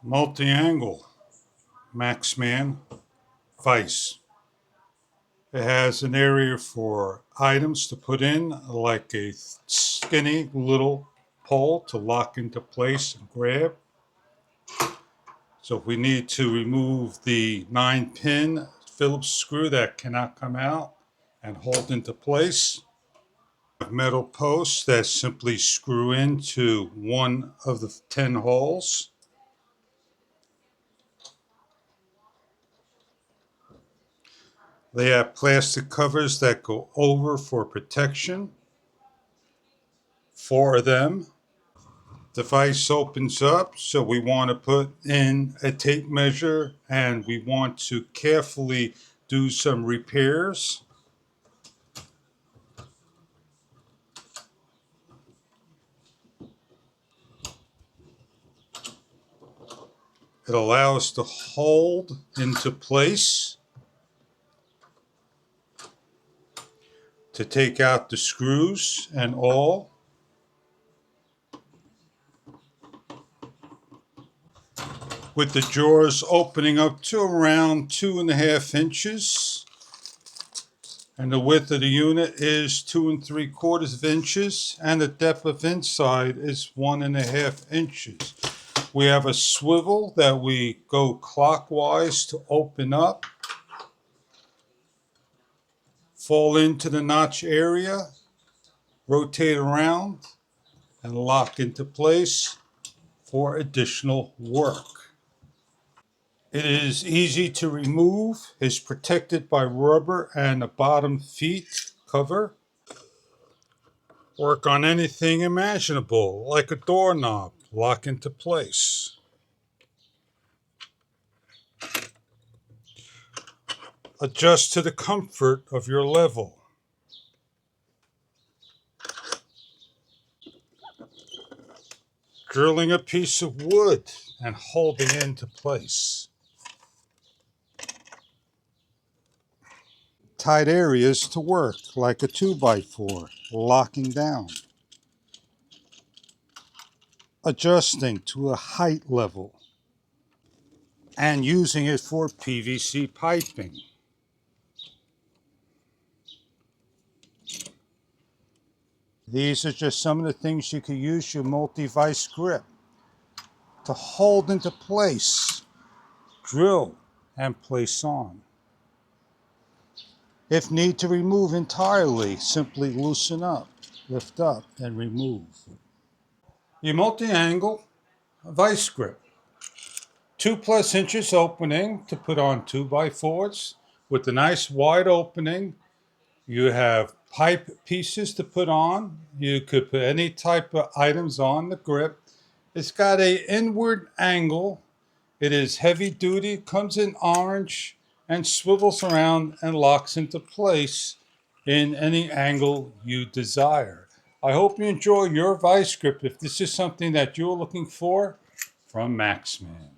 multi-angle MAXMAN Vise. It has an area for items to put in, like a skinny little pole to lock into place and grab. So if we need to remove the 9-pin Phillips screw that cannot come out and hold into place, metal posts that simply screw into one of the 10 holes. They have plastic covers that go over for protection. 4 of them. The vise opens up, so we want to put in a tape measure and we want to carefully do some repairs. It allows to hold into place, to take out the screws and all. With the drawers opening up to around 2.5 inches. And the width of the unit is 2 3/4 inches, and the depth of inside is 1.5 inches. We have a swivel that we go clockwise to open up, fall into the notch area, rotate around, and lock into place for additional work. It is easy to remove, is protected by rubber and a bottom feet cover. Work on anything imaginable, like a doorknob, lock into place. Adjust to the comfort of your level. Drilling a piece of wood and holding into place. Tight areas to work, like a 2x4, locking down. Adjusting to a height level and using it for PVC piping. These are just some of the things you can use your multi-vise grip to hold into place, drill, and place on. If need to remove entirely, simply loosen up, lift up, and remove. Your multi-angle vise grip. 2+ inches opening to put on 2x4s with a nice wide opening. You have pipe pieces to put on. You could put any type of items on the grip. It's got an inward angle. It is heavy duty, comes in orange, and swivels around and locks into place in any angle you desire. I hope you enjoy your vise grip if this is something that you're looking for from MAXMAN.